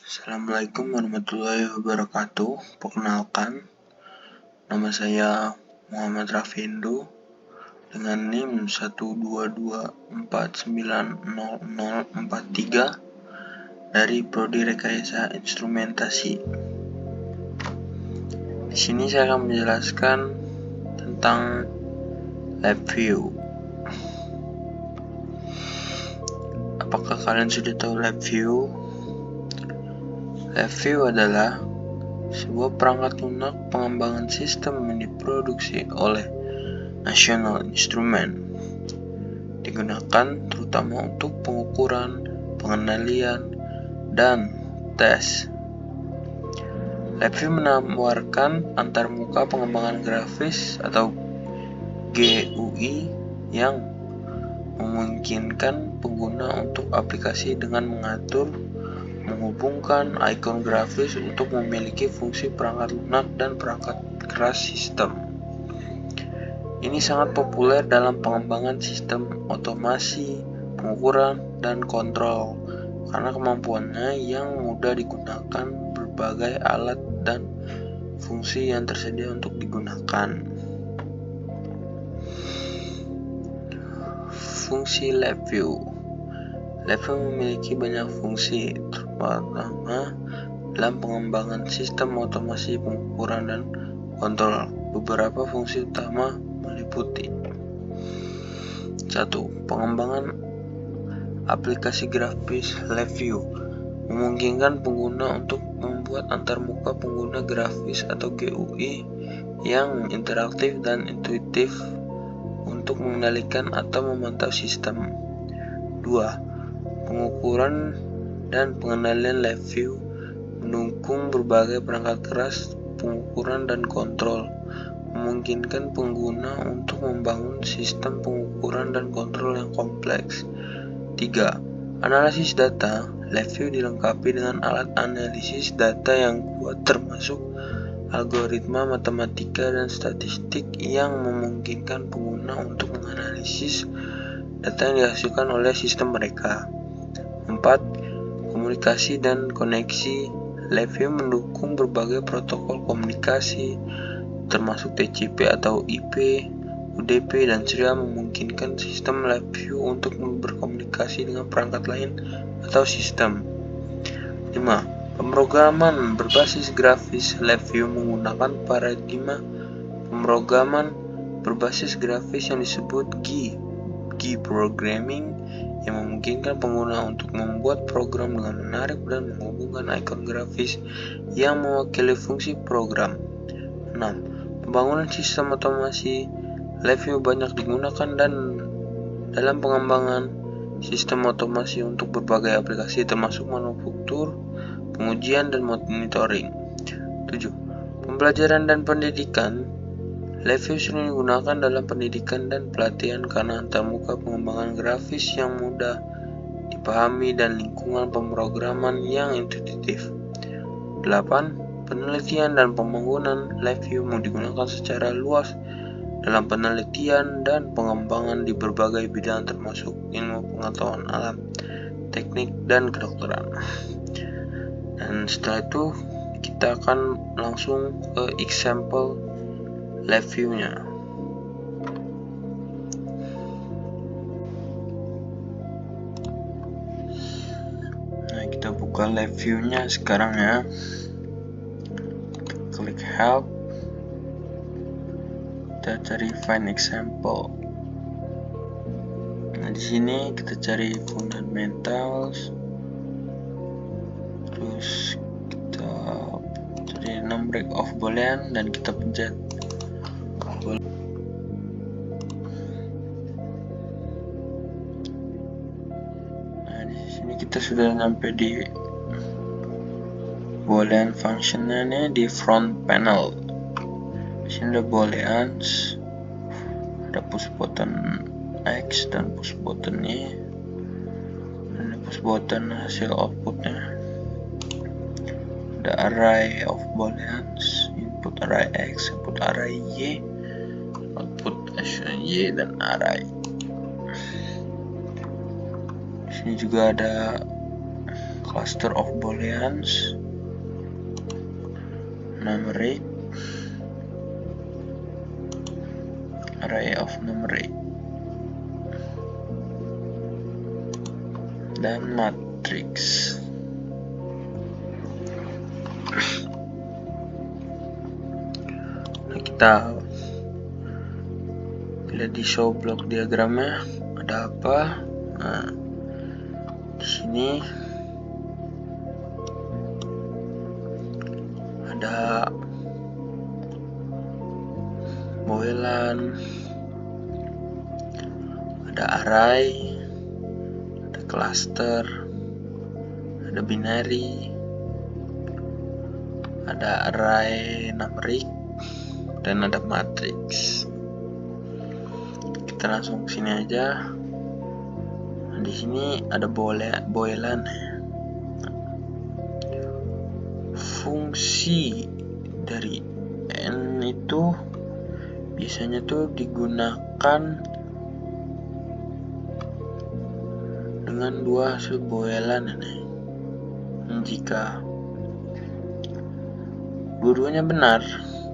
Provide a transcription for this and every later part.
Assalamualaikum warahmatullahi wabarakatuh. Perkenalkan, nama saya Muhammad Rafindo dengan NIM 122490043 dari Prodi Rekayasa Instrumentasi. Di sini saya akan menjelaskan tentang LabVIEW. Apakah kalian sudah tahu LabVIEW? LabVIEW adalah sebuah perangkat lunak pengembangan sistem yang diproduksi oleh National Instrument. Digunakan terutama untuk pengukuran, pengendalian, dan tes. LabVIEW menawarkan antarmuka pengembangan grafis atau GUI yang memungkinkan pengguna untuk aplikasi dengan mengatur, menghubungkan ikon grafis untuk memiliki fungsi perangkat lunak dan perangkat keras sistem. Ini sangat populer dalam pengembangan sistem otomasi, pengukuran, dan kontrol karena kemampuannya yang mudah digunakan berbagai alat dan fungsi yang tersedia untuk digunakan. Fungsi LabVIEW. LabVIEW memiliki banyak fungsi, terutama dalam pengembangan sistem otomasi, pengukuran, dan kontrol. Beberapa fungsi utama meliputi 1. Pengembangan aplikasi grafis. LabVIEW memungkinkan pengguna untuk membuat antarmuka pengguna grafis atau GUI yang interaktif dan intuitif untuk mengendalikan atau memantau sistem. 2. Pengukuran dan pengendalian. LabVIEW mendukung berbagai perangkat keras pengukuran dan kontrol, memungkinkan pengguna untuk membangun sistem pengukuran dan kontrol yang kompleks. 3. Analisis data. LabVIEW dilengkapi dengan alat analisis data yang kuat termasuk algoritma matematika dan statistik yang memungkinkan pengguna untuk menganalisis data yang dihasilkan oleh sistem mereka. 4. Komunikasi dan koneksi. LabVIEW mendukung berbagai protokol komunikasi termasuk TCP atau IP, UDP, dan SRIA memungkinkan sistem LabVIEW untuk berkomunikasi dengan perangkat lain atau sistem. 5. Pemrograman berbasis grafis. LabVIEW menggunakan paradigma pemrograman berbasis grafis yang disebut GUI programming yang memungkinkan pengguna untuk membuat program dengan menarik dan menghubungkan ikon grafis yang mewakili fungsi program. 6. Pembangunan sistem otomasi. LabVIEW banyak digunakan dalam pengembangan sistem otomasi untuk berbagai aplikasi termasuk manufaktur, pengujian, dan monitoring. 7. Pembelajaran dan pendidikan. LabVIEW sering digunakan dalam pendidikan dan pelatihan karena antarmuka pengembangan grafis yang mudah dipahami dan lingkungan pemrograman yang intuitif. 8. Penelitian dan pembangunan. LabVIEW digunakan secara luas dalam penelitian dan pengembangan di berbagai bidang termasuk ilmu pengetahuan alam, teknik, dan kedokteran. Dan setelah itu kita akan langsung ke example LabVIEW-nya. Nah, kita buka LabVIEW-nya sekarang ya. Klik help. Kita cari find example. Nah, di sini kita cari fundamentals. Terus kita cari number of boolean dan kita pencet. Nah, di sini kita sudah sampai di boolean functionnya nih di front panel. Di sini ada booleans, ada push button X dan push button Y, dan push button hasil outputnya. Ada array of booleans, input array X, input array Y, output Y, dan array. Sini juga ada cluster of booleans, numeric, array of numeric, dan matrix. Nah, kita lihat di show block diagramnya ada apa. Nah, di sini ada boolean, ada array, ada cluster, ada binary, ada array numeric, dan ada matrix. Kita langsung ke sini aja. Nah, di sini ada boolean. Fungsi dari n itu biasanya tuh digunakan dengan dua hasil boolean ini. Jika dua-duanya benar,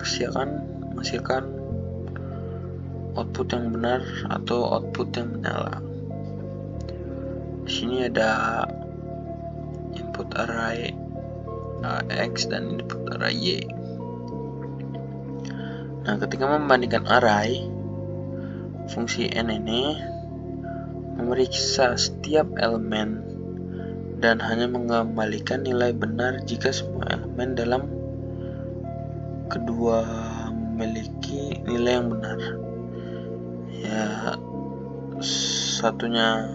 pasti akan menghasilkan output yang benar atau output yang menyala. Di sini ada input array X dan input array Y. Nah, ketika membandingkan array, fungsi n ini memeriksa setiap elemen dan hanya mengembalikan nilai benar jika semua elemen dalam kedua memiliki nilai yang benar. Ya, satunya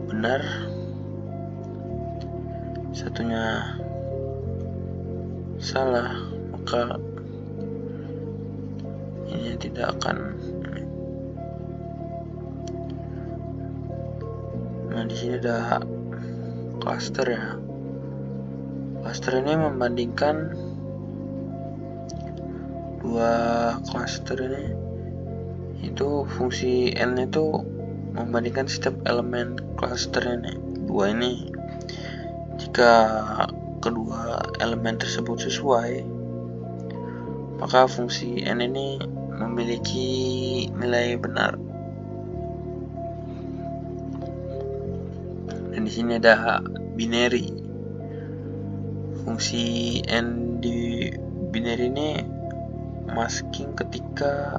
benar, satunya salah, maka ini tidak akan. Nah, di sini ada cluster ya. Cluster ini membandingkan dua cluster ini. Itu fungsi n itu membandingkan setiap elemen cluster ini, dua ini. Jika kedua elemen tersebut sesuai, maka fungsi n ini memiliki nilai benar. Dan di sini ada binary. Fungsi n di binary ini masking ketika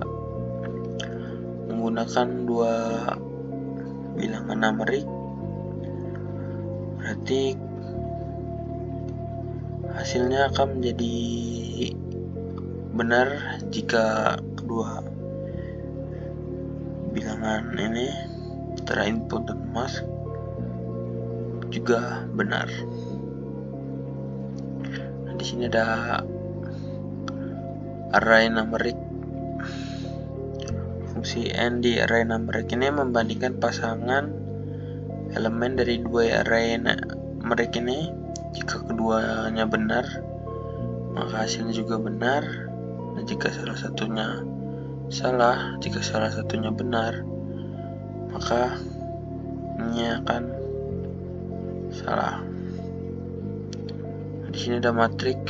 menggunakan dua bilangan numerik, berarti hasilnya akan menjadi benar jika kedua bilangan ini antara input dan mask juga benar. Nah, di sini ada array numeric. Fungsi n di array numeric ini membandingkan pasangan elemen dari dua array numeric ini. Jika keduanya benar, maka hasilnya juga benar. Dan jika salah satunya salah, jika salah satunya benar, maka ini akan salah. Di sini ada matrix.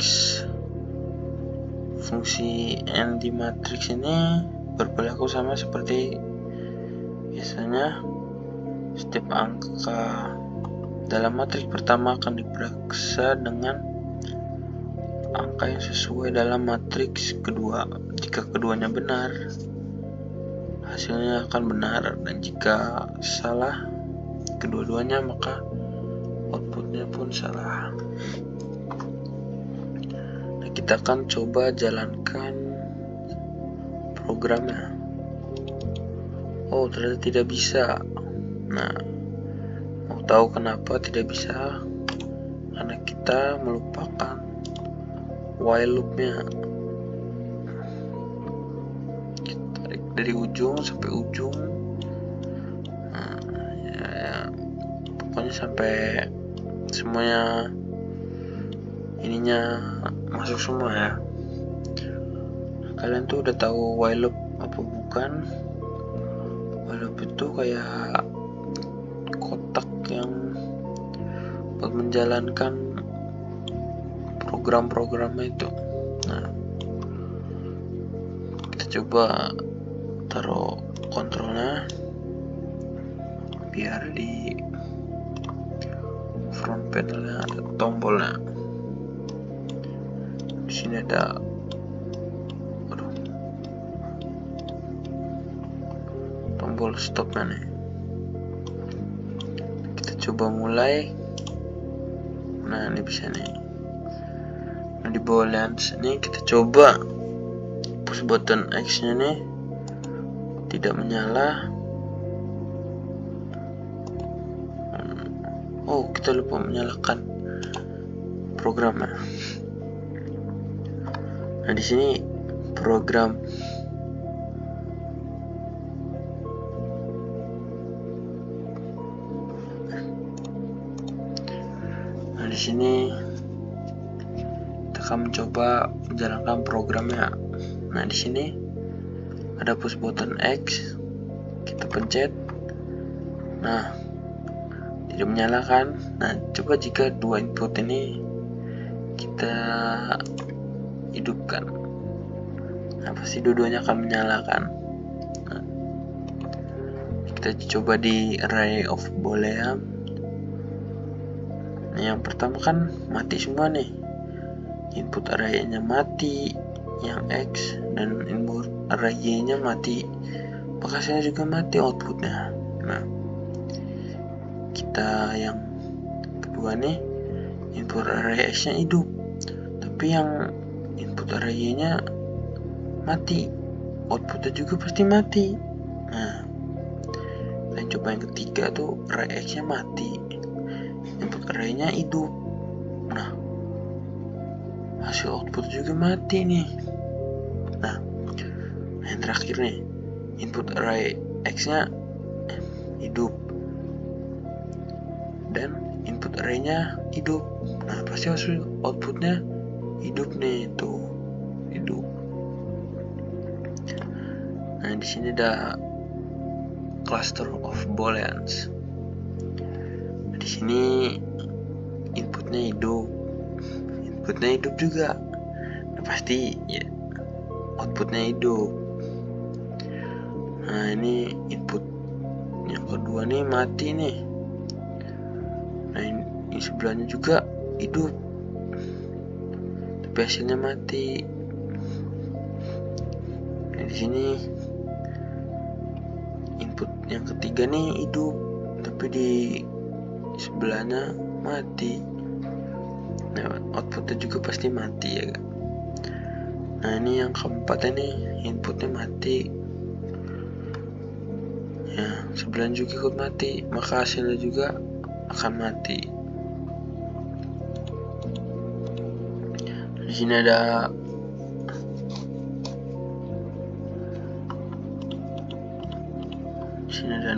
Fungsi n di matrix ini berperilaku sama seperti biasanya. Setiap angka dalam matriks pertama akan diperiksa dengan angka yang sesuai dalam matriks kedua. Jika keduanya benar, hasilnya akan benar, dan jika salah kedua-duanya, maka outputnya pun salah. Nah, kita akan coba jalankan programnya. Oh, ternyata tidak bisa. Nah, mau tahu kenapa tidak bisa? Karena kita melupakan while loopnya. Kita tarik dari ujung sampai ujung. Nah, ya, pokoknya sampai semuanya ininya masuk semua ya. Kalian tuh udah tahu while loop apa bukan? While loop itu kayak kotak untuk menjalankan program-programnya itu. Nah, kita coba taruh kontrolnya biar di front panelnya ada tombolnya. Di sini ada tombol stopnya nih. Kita coba mulai. Nah, ini bisa nih. Nah, di bawah lens ini kita coba push button X nya nih tidak menyala. Oh, kita lupa menyalakan programnya. Nah, di sini program di sini kita akan mencoba menjalankan programnya. Nah, di sini ada push button X, kita pencet. Nah, tidak menyalakan. Nah, coba jika dua input ini kita hidupkan, nah pasti dua-duanya akan menyalakan. Nah, kita coba di array of boolean. Nah, yang pertama kan mati semua nih, input array-nya mati, yang X, dan input array Y-nya mati, maka hasilnya juga mati outputnya. Nah, kita yang kedua nih, input array X-nya hidup, tapi yang input array Y-nya mati, outputnya juga pasti mati. Nah, dan coba yang ketiga tuh, array X-nya mati, input array-nya hidup. Nah, hasil output juga mati nih. Nah, yang terakhir nih, input array X-nya hidup dan input array-nya hidup. Nah, pasti hasil outputnya hidup nih, tuh hidup. Nah, di sini ada cluster of booleans. Di sini inputnya hidup juga. Nah, pasti ya outputnya hidup. Nah, ini input yang kedua nih mati nih. Nah, ini sebelahnya juga hidup, tapi hasilnya mati. Nah, di sini input yang ketiga nih hidup, tapi di sebelahnya mati. Nah, outputnya juga pasti mati ya kan? Nah, ini yang keempat ini inputnya mati, ya sebelahnya juga ikut mati, maka hasilnya juga akan mati. Di sini ada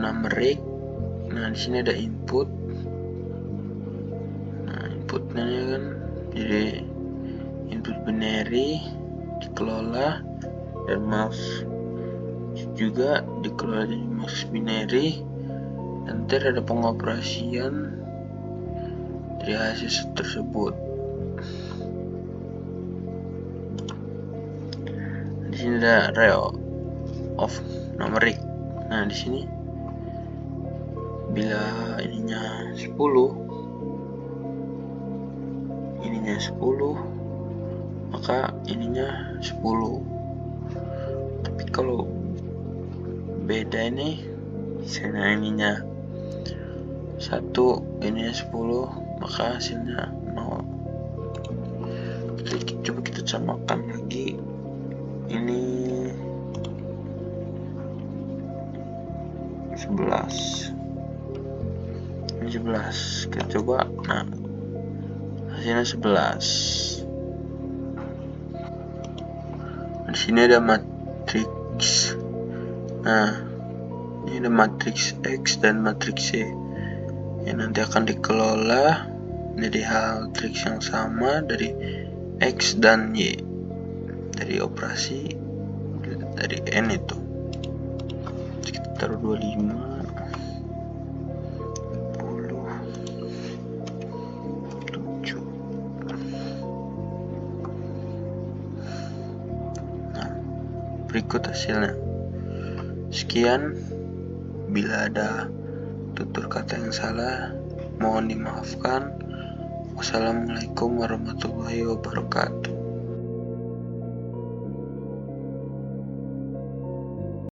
numeric. Nah, di sini ada input. Nah, inputnya kan jadi input binary dikelola, dan max juga dikelola jadi max binary, dan nanti ada pengoperasian dari hasil tersebut. Di sini ada array of numeric. Nah, di sini bila ininya 10, maka ininya 10. Tapi kalau beda ini, misalnya ininya 1, ininya 10, maka hasilnya 0. Coba kita samakan lagi. Ini 11. Ini 11. Kita coba. Nah, hasilnya 11. Di sini ada matriks. Nah, ini ada matriks X dan matriks Y yang nanti akan dikelola jadi matriks yang sama dari X dan Y, dari operasi dari N itu. Kita taruh 25, 10, Berikut hasilnya. Sekian, bila ada tutur kata yang salah, mohon dimaafkan. Wassalamualaikum warahmatullahi wabarakatuh.